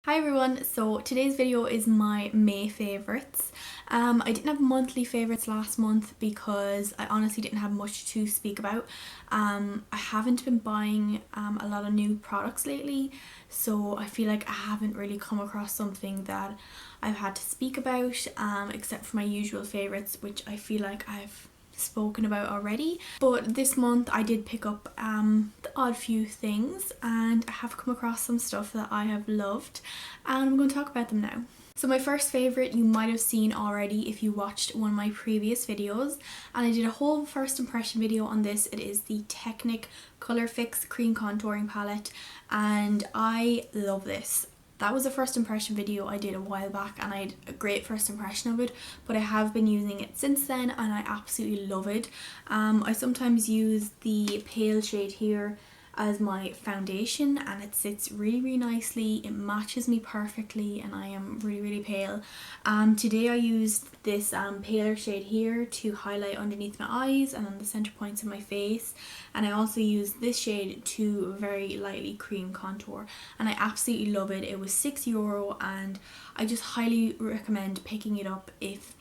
Hi everyone, so today's video is my May favourites. I didn't have monthly favourites last month because I honestly didn't have much to speak about. I haven't been buying a lot of new products lately, so I feel like I haven't really come across something that I've had to speak about, except for my usual favourites, which I feel like I've spoken about already. But this month I did pick up the odd few things, and I have come across some stuff that I have loved, and I'm going to talk about them now. So my first favourite you might have seen already if you watched one of my previous videos, and I did a whole first impression video on this. It is the Technic Colour Fix Cream Contouring Palette, and I love this. That was a first impression video I did a while back and I had a great first impression of it, but I have been using it since then and I absolutely love it. I sometimes use the pale shade here as my foundation and it sits really nicely. It matches me perfectly and I am really pale. Today I used this paler shade here to highlight underneath my eyes and on the center points of my face, and I also used this shade to very lightly cream contour, and I absolutely love it. It was €6 and I just highly recommend picking it up if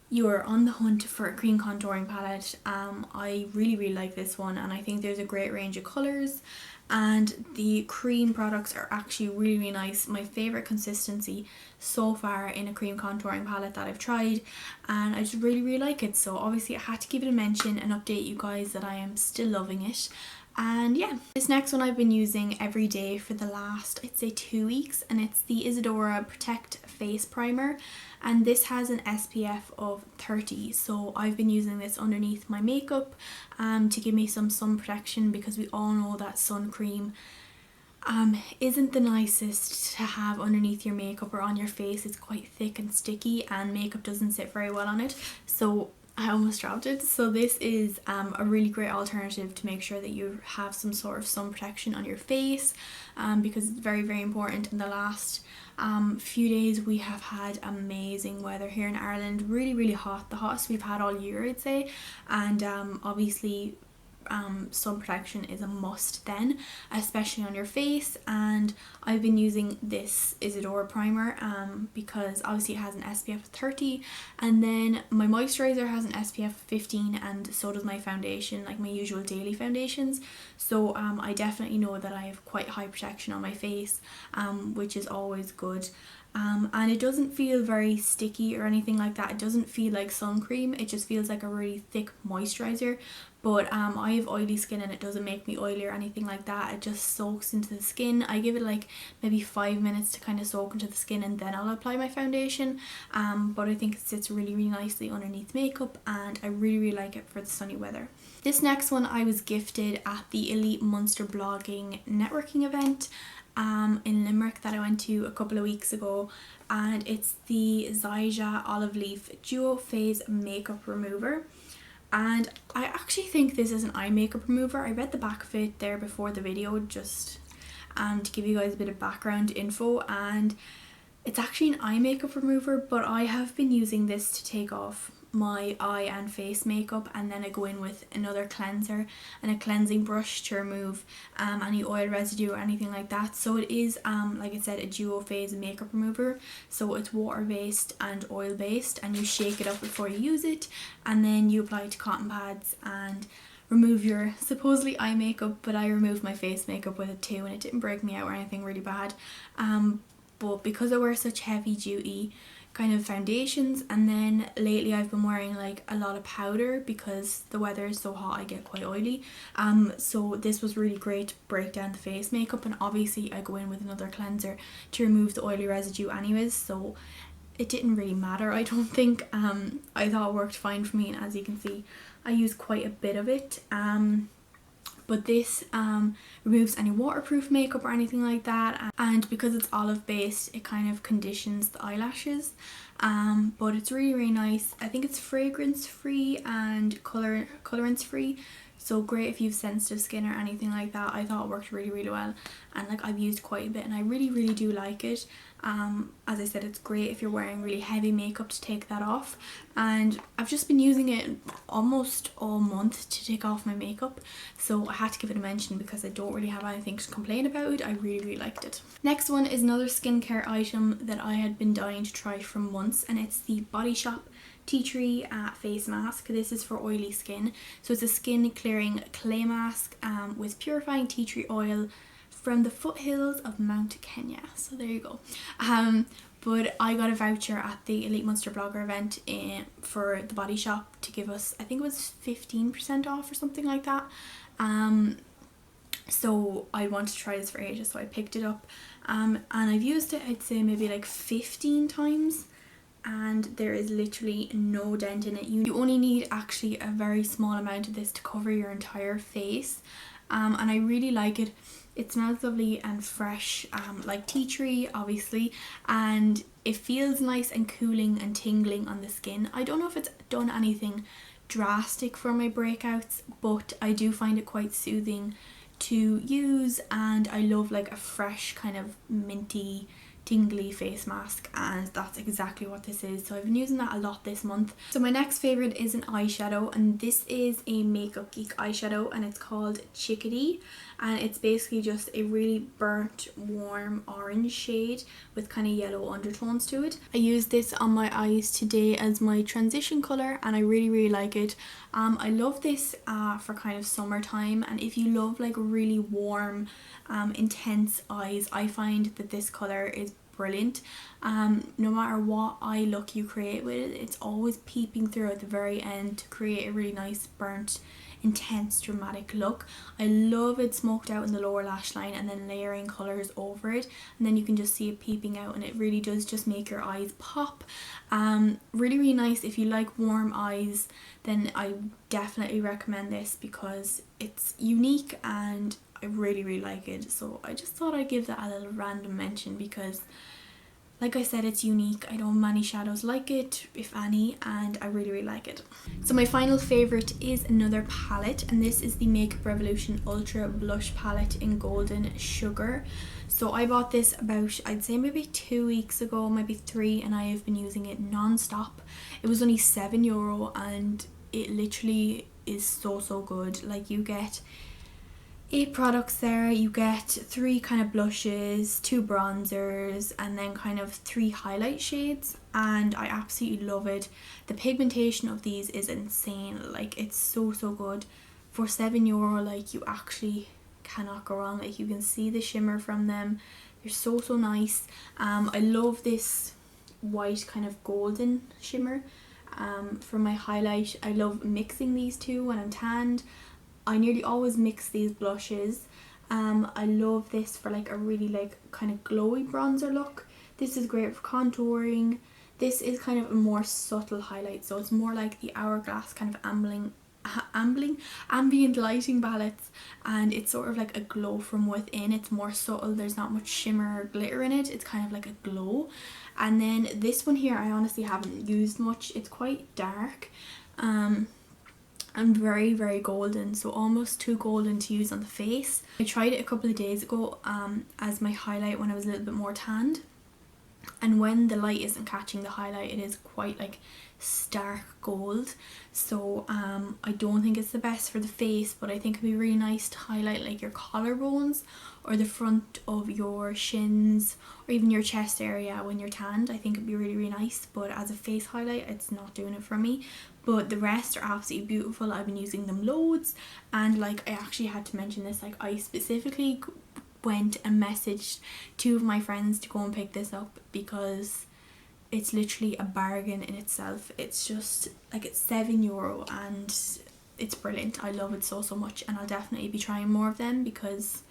you're on the hunt for a cream contouring palette. I really like this one, and I think there's a great range of colours and the cream products are actually really nice. My favourite consistency so far in a cream contouring palette that I've tried, and I just really like it. So obviously I had to give it a mention and update you guys that I am still loving it. And yeah, this next one I've been using every day for the last, I'd say 2 weeks, and it's the Isadora Protect Face Primer, and this has an SPF of 30, so I've been using this underneath my makeup to give me some sun protection, because we all know that sun cream isn't the nicest to have underneath your makeup or on your face. It's quite thick and sticky and makeup doesn't sit very well on it, so I almost dropped it. So this is a really great alternative to make sure that you have some sort of sun protection on your face, because it's very important. In the last few days we have had amazing weather here in Ireland, really hot, the hottest we've had all year I'd say, and obviously sun protection is a must then, especially on your face. And I've been using this Isadora primer because obviously it has an SPF of 30, and then my moisturizer has an SPF of 15, and so does my foundation, like my usual daily foundations. So I definitely know that I have quite high protection on my face, which is always good. And it doesn't feel very sticky or anything like that. It doesn't feel like sun cream, it just feels like a really thick moisturizer. But I have oily skin and it doesn't make me oily or anything like that. It just soaks into the skin. I give it like maybe 5 minutes to kind of soak into the skin and then I'll apply my foundation. But I think it sits really nicely underneath makeup, and I really like it for the sunny weather. This next one I was gifted at the Elite Munster Blogging networking event in Limerick that I went to a couple of weeks ago, and it's the Zoeva Olive Leaf Duo Phase Makeup Remover. And I actually think this is an eye makeup remover. I read the back of it there before the video just to give you guys a bit of background info, and it's actually an eye makeup remover, but I have been using this to take off my eye and face makeup, and then I go in with another cleanser and a cleansing brush to remove any oil residue or anything like that. So it is like I said, a duo phase makeup remover, so it's water based and oil based, and you shake it up before you use it, and then you apply it to cotton pads and remove your supposedly eye makeup. But I removed my face makeup with it too and it didn't break me out or anything really bad. But because I wear such heavy duty kind of foundations, and then lately I've been wearing like a lot of powder because the weather is so hot, I get quite oily, so this was really great to break down the face makeup. And obviously I go in with another cleanser to remove the oily residue anyways, so it didn't really matter, I don't think. I thought it worked fine for me, and as you can see I use quite a bit of it. But this removes any waterproof makeup or anything like that, and because it's olive based it kind of conditions the eyelashes, but it's really nice. I think it's fragrance free and colorants free, so great if you have sensitive skin or anything like that. I thought it worked really well, and like I've used quite a bit and I really do like it. As I said, it's great if you're wearing really heavy makeup to take that off, and I've just been using it almost all month to take off my makeup, so I had to give it a mention because I don't really have anything to complain about. I really liked it. Next one is another skincare item that I had been dying to try for months, and it's the Body Shop Tea Tree face mask. This is for oily skin, so it's a skin clearing clay mask with purifying tea tree oil from the foothills of Mount Kenya. So there you go. But I got a voucher at the Elite Monster Blogger event for the Body Shop to give us, I think it was 15% off or something like that. So I wanted to try this for ages, so I picked it up, and I've used it, I'd say maybe like 15 times, and there is literally no dent in it. You only need actually a very small amount of this to cover your entire face, and I really like it. It smells lovely and fresh, like tea tree obviously, and it feels nice and cooling and tingling on the skin. I don't know if it's done anything drastic for my breakouts, but I do find it quite soothing to use, and I love like a fresh kind of minty tingly face mask, and that's exactly what this is. So I've been using that a lot this month. So my next favorite is an eyeshadow, and this is a Makeup Geek eyeshadow, and it's called Chickadee, and it's basically just a really burnt warm orange shade with kind of yellow undertones to it. I used this on my eyes today as my transition color, and I really like it. I love this for kind of summertime, and if you love like really warm intense eyes, I find that this color is brilliant. No matter what eye look you create with it, it's always peeping through at the very end to create a really nice burnt intense dramatic look. I love it smoked out in the lower lash line and then layering colours over it, and then you can just see it peeping out, and it really does just make your eyes pop. Really nice. If you like warm eyes, then I definitely recommend this because it's unique and I really like it. So I just thought I'd give that a little random mention because, like I said, it's unique. I don't know many shadows like it, if any, and I really like it. So my final favourite is another palette, and this is the Makeup Revolution Ultra Blush Palette in Golden Sugar. So I bought this about, I'd say maybe 2 weeks ago, maybe 3, and I have been using it non-stop. It was only €7 and it literally is so good. Like, you get 8 products there. You get 3 kind of blushes, 2 bronzers, and then kind of 3 highlight shades, and I absolutely love it. The pigmentation of these is insane. Like, it's so good for €7. Like, you actually cannot go wrong. Like, you can see the shimmer from them. They're so nice. I love this white kind of golden shimmer for my highlight. I love mixing these two when I'm tanned. I nearly always mix these blushes. I love this for like a really like kind of glowy bronzer look. This is great for contouring. This is kind of a more subtle highlight, so it's more like the Hourglass kind of ambient lighting palettes, and it's sort of like a glow from within. It's more subtle. There's not much shimmer or glitter in it. It's kind of like a glow. And then this one here I honestly haven't used much. It's quite dark. And very golden, so almost too golden to use on the face. I tried it a couple of days ago as my highlight when I was a little bit more tanned, and when the light isn't catching the highlight, it is quite like stark gold. So I don't think it's the best for the face, but I think it'd be really nice to highlight like your collarbones or the front of your shins or even your chest area when you're tanned. I think it'd be really nice, but as a face highlight, it's not doing it for me. But the rest are absolutely beautiful. I've been using them loads, and like, I actually had to mention this, like, I specifically went and messaged 2 of my friends to go and pick this up because it's literally a bargain in itself. It's just like, it's €7 and it's brilliant. I love it so much, and I'll definitely be trying more of them because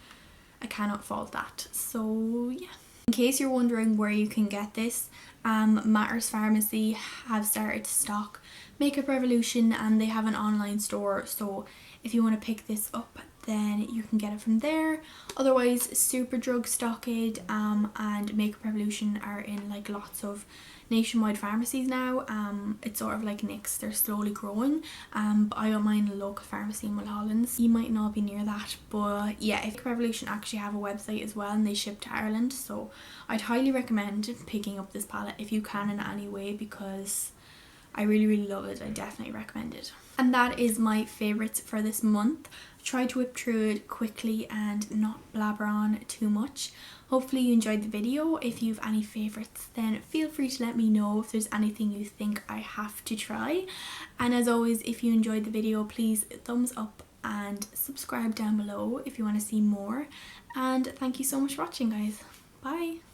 I cannot fault that. So yeah. In case you're wondering where you can get this, Matters Pharmacy have started to stock Makeup Revolution, and they have an online store, so if you want to pick this up, then you can get it from there. Otherwise, Superdrug, Stockade and Makeup Revolution are in like lots of nationwide pharmacies now. It's sort of like NYX, they're slowly growing, but I got mine in a local pharmacy in Mulholland. You might not be near that, but yeah, Makeup Revolution actually have a website as well and they ship to Ireland, so I'd highly recommend picking up this palette if you can in any way, because I really love it. I definitely recommend it. And that is my favourites for this month. Try to whip through it quickly and not blabber on too much. Hopefully you enjoyed the video. If you have any favourites, then feel free to let me know if there's anything you think I have to try. And as always, if you enjoyed the video, please thumbs up and subscribe down below if you want to see more. And thank you so much for watching, guys. Bye!